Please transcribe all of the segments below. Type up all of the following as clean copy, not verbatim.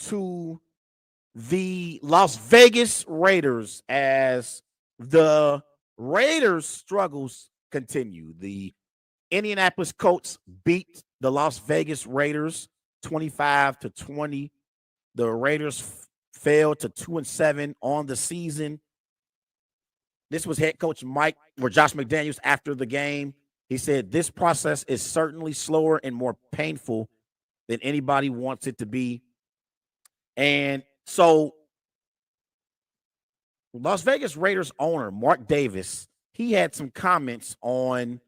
to the Las Vegas Raiders as the Raiders' struggles continue. The Indianapolis Colts beat the Las Vegas Raiders 25-20. The Raiders fell to 2-7 on the season. This was head coach Josh McDaniels after the game. He said, "This process is certainly slower and more painful than anybody wants it to be." And so Las Vegas Raiders owner Mark Davis, he had some comments on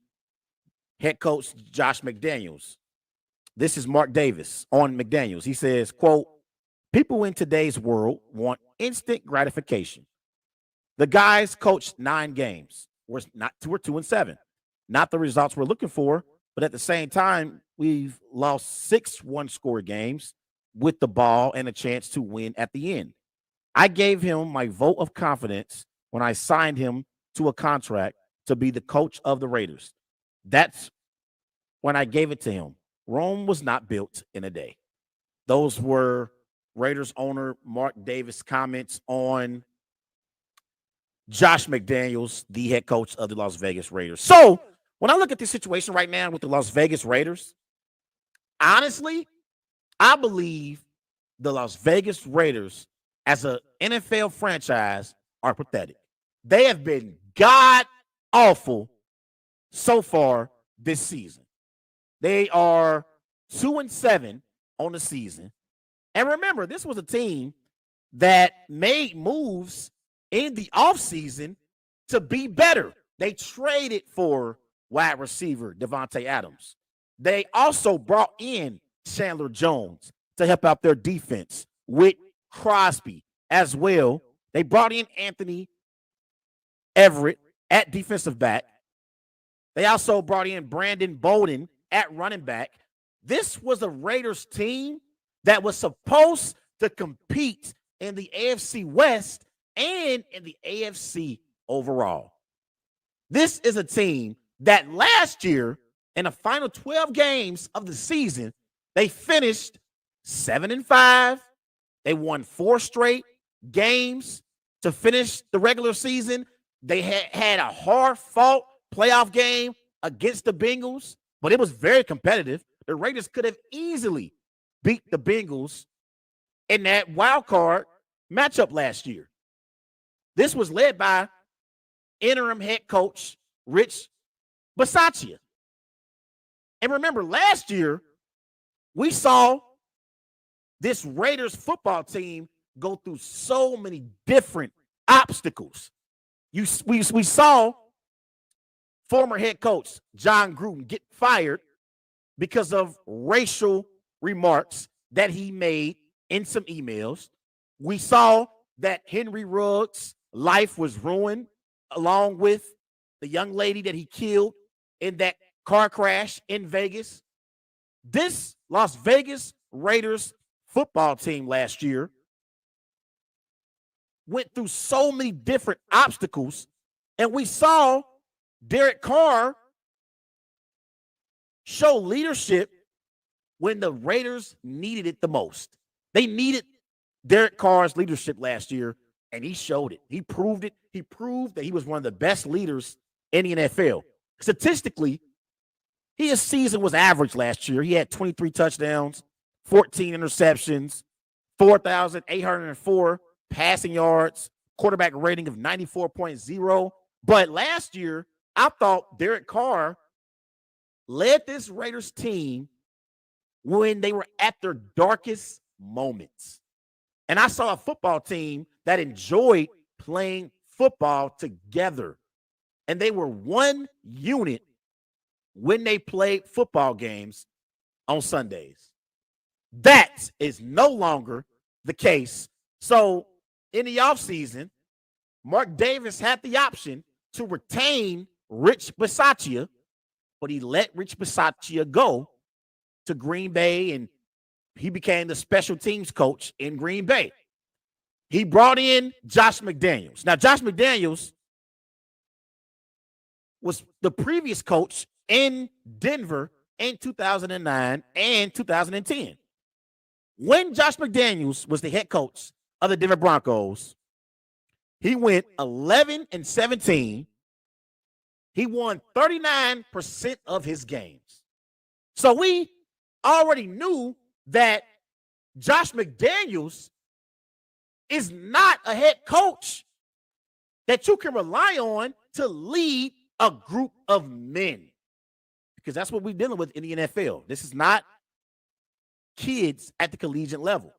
head coach Josh McDaniels. This is Mark Davis on McDaniels. He says, quote, "People in today's world want instant gratification. The guys coached 9 games. We're 2-7. Not the results we're looking for, but at the same time, we've lost 6 one-score games with the ball and a chance to win at the end. I gave him my vote of confidence when I signed him to a contract to be the coach of the Raiders. That's when I gave it to him. Rome was not built in a day." Those were Raiders owner Mark Davis' comments on Josh McDaniels, the head coach of the Las Vegas Raiders. So when I look at this situation right now with the Las Vegas Raiders, honestly, I believe the Las Vegas Raiders as an NFL franchise are pathetic. They have been god awful so far this season. They are 2-7 on the season. And remember, this was a team that made moves in the offseason to be better. They traded for wide receiver Devontae Adams. They also brought in Chandler Jones to help out their defense with Crosby as well. They brought in Anthony Everett at defensive back. They also brought in Brandon Bolden at running back. This was a Raiders team that was supposed to compete in the AFC West and in the AFC overall. This is a team that last year, in the final 12 games of the season, they finished 7-5. They won 4 straight games to finish the regular season. They had a hard-fought playoff game against the Bengals, but it was very competitive. The Raiders could have easily beat the Bengals in that wild card matchup last year. This was led by interim head coach Rich Bisaccia. And remember, last year, we saw this Raiders football team go through so many different obstacles. We saw former head coach John Gruden get fired because of racial remarks that he made in some emails. We saw that Henry Ruggs' life was ruined, along with the young lady that he killed in that car crash in Vegas. This Las Vegas Raiders football team last year went through so many different obstacles, and we saw Derek Carr show leadership when the Raiders needed it the most. They needed Derek Carr's leadership last year, and he showed it. He proved it. He proved that he was one of the best leaders in the NFL. Statistically, his season was average last year. He had 23 touchdowns, 14 interceptions, 4,804 passing yards, quarterback rating of 94.0. But last year, I thought Derek Carr led this Raiders team when they were at their darkest moments. And I saw a football team that enjoyed playing football together. And they were one unit when they played football games on Sundays. That is no longer the case. So in the offseason, Mark Davis had the option to retain Rich Bisaccia, but he let Rich Bisaccia go to Green Bay, and he became the special teams coach in Green Bay. He brought in Josh McDaniels. Now, Josh McDaniels was the previous coach in Denver in 2009 and 2010. When Josh McDaniels was the head coach of the Denver Broncos, he went 11-17. He won 39% of his games. So we already knew that Josh McDaniels is not a head coach that you can rely on to lead a group of men, because that's what we're dealing with in the NFL. This is not kids at the collegiate level.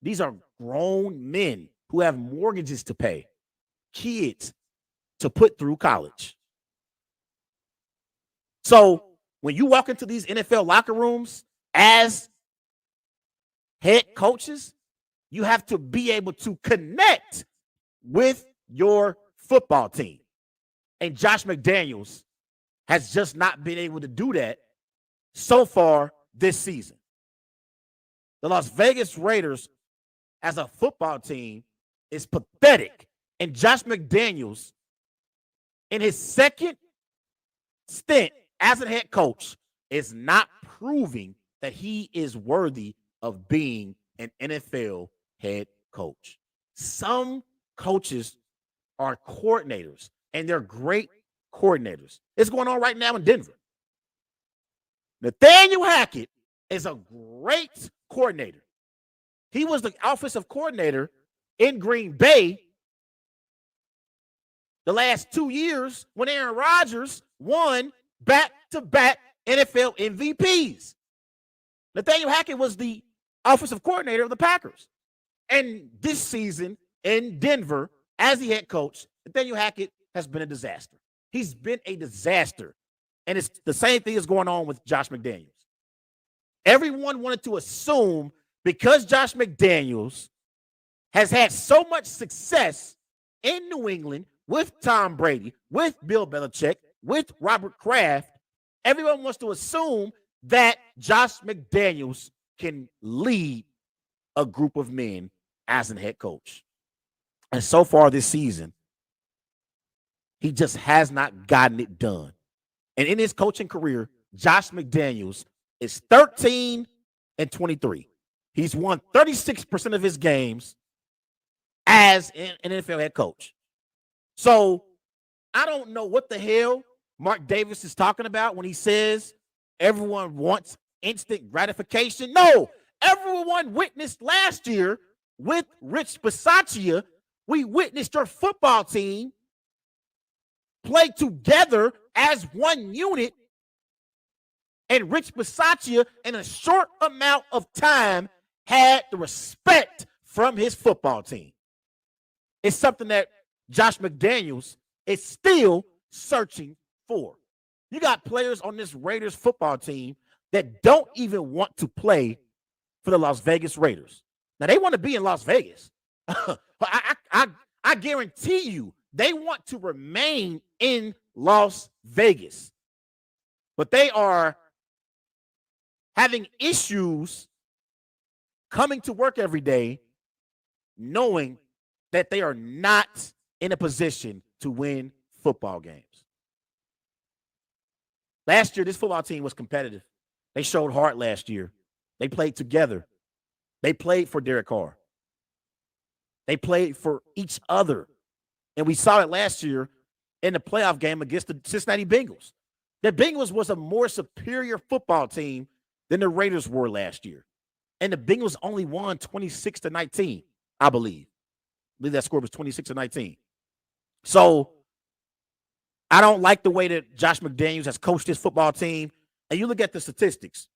These are grown men who have mortgages to pay, kids to put through college. So when you walk into these NFL locker rooms as head coaches, you have to be able to connect with your football team. And Josh McDaniels has just not been able to do that so far this season. The Las Vegas Raiders as a football team is pathetic. And Josh McDaniels, in his second stint as a head coach, is not proving that he is worthy of being an NFL head coach. Some coaches are coordinators, and they're great coordinators. It's going on right now in Denver. Nathaniel Hackett is a great coordinator. He was the offensive coordinator in Green Bay the last 2 years when Aaron Rodgers won back-to-back NFL MVPs. Nathaniel Hackett was the offensive coordinator of the Packers. And this season in Denver, as the head coach, Nathaniel Hackett has been a disaster. He's been a disaster. And it's the same thing is going on with Josh McDaniels. Everyone wanted to assume because Josh McDaniels has had so much success in New England with Tom Brady, with Bill Belichick, with Robert Kraft, everyone wants to assume that Josh McDaniels can lead a group of men as a head coach. And so far this season, he just has not gotten it done. And in his coaching career, Josh McDaniels is 13-23. He's won 36% of his games as an NFL head coach. So I don't know what the hell Mark Davis is talking about when he says everyone wants instant gratification. No, everyone witnessed last year with Rich Bisaccia. We witnessed your football team play together as one unit, and Rich Bisaccia, in a short amount of time, had the respect from his football team. It's something that Josh McDaniels is still searching for. You got players on this Raiders football team that don't even want to play for the Las Vegas Raiders. Now, they want to be in Las Vegas. I guarantee you they want to remain in Las Vegas. But they are having issues coming to work every day knowing that they are not in a position to win football games. Last year, this football team was competitive. They showed heart last year. They played together. They played for Derek Carr. They played for each other. And we saw it last year in the playoff game against the Cincinnati Bengals. The Bengals was a more superior football team than the Raiders were last year. And the Bengals only won 26-19, I believe. I believe that score was 26-19. So I don't like the way that Josh McDaniels has coached his football team. And you look at the statistics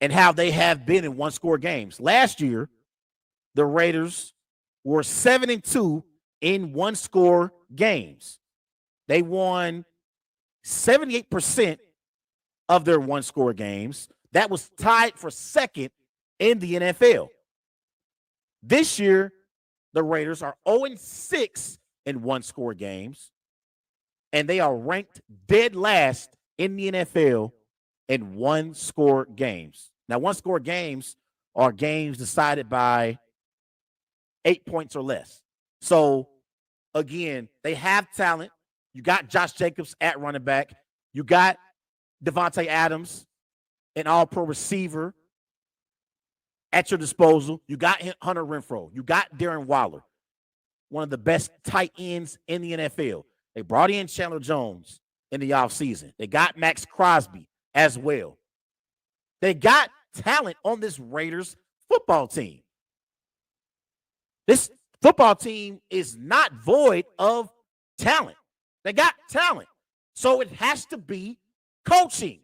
and how they have been in one-score games. Last year, the Raiders were 7-2 in one-score games. They won 78% of their one-score games. That was tied for second in the NFL. This year, the Raiders are 0-6 in one-score games, and they are ranked dead last in the NFL in one-score games. Now, one-score games are games decided by 8 points or less. So, again, they have talent. You got Josh Jacobs at running back. You got Devontae Adams, an all-pro receiver. at your disposal. You got Hunter Renfrow. You got Darren Waller, one of the best tight ends in the NFL. They brought in Chandler Jones in the offseason. They got Max Crosby as well. They got talent on this Raiders football team. This football team is not void of talent. They got talent. So it has to be coaching.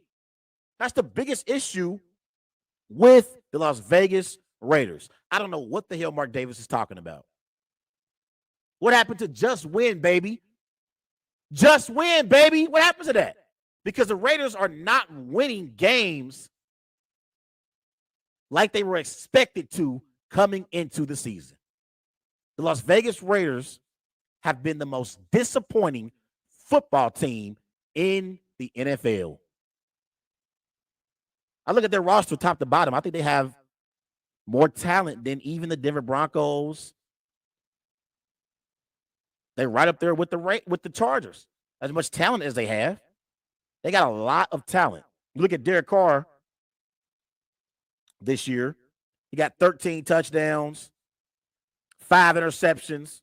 That's the biggest issue with the Las Vegas Raiders. I don't know what the hell Mark Davis is talking about. What happened to just win, baby? Just win, baby. What happened to that? Because the Raiders are not winning games like they were expected to coming into the season. The Las Vegas Raiders have been the most disappointing football team in the NFL. I look at their roster top to bottom. I think they have more talent than even the Denver Broncos. They're right up there with the Chargers. As much talent as they have. They got a lot of talent. You look at Derek Carr this year. He got 13 touchdowns, 5 interceptions.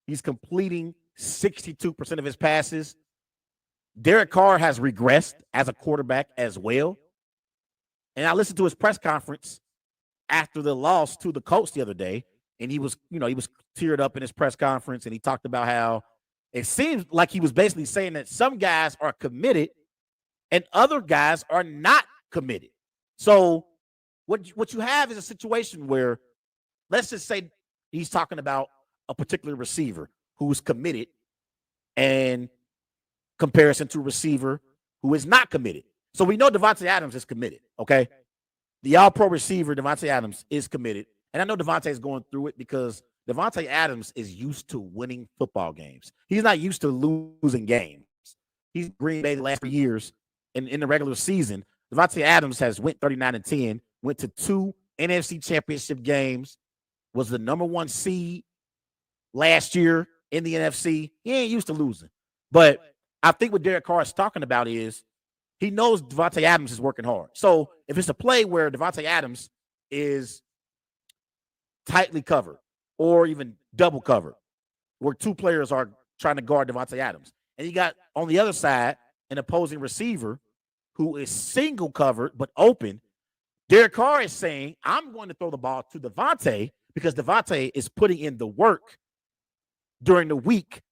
He's completing 62% of his passes. Derek Carr has regressed as a quarterback as well. And I listened to his press conference after the loss to the Colts the other day, and he was teared up in his press conference, and he talked about how it seems like he was basically saying that some guys are committed and other guys are not committed. So what you have is a situation where, let's just say he's talking about a particular receiver who's committed in comparison to a receiver who is not committed. So we know Davante Adams is committed, okay? The all-pro receiver, Davante Adams, is committed. And I know Davante is going through it because Davante Adams is used to winning football games. He's not used to losing games. He's Green Bay the last 3 years in the regular season. Davante Adams has went 39-10, went to 2 NFC championship games, was the number 1 seed last year in the NFC. He ain't used to losing. But I think what Derek Carr is talking about is he knows Davante Adams is working hard. So if it's a play where Davante Adams is tightly covered or even double covered, where 2 players are trying to guard Davante Adams, and you got on the other side an opposing receiver who is single covered but open, Derek Carr is saying, I'm going to throw the ball to Davante because Davante is putting in the work during the week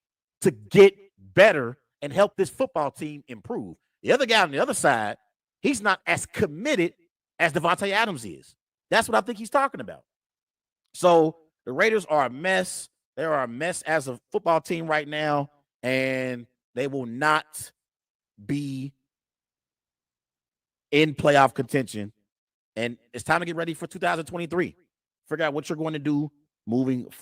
to get better and help this football team improve. The other guy on the other side, he's not as committed as Davante Adams is. That's what I think he's talking about. So the Raiders are a mess. They are a mess as a football team right now, and they will not be in playoff contention. And it's time to get ready for 2023. Figure out what you're going to do moving forward.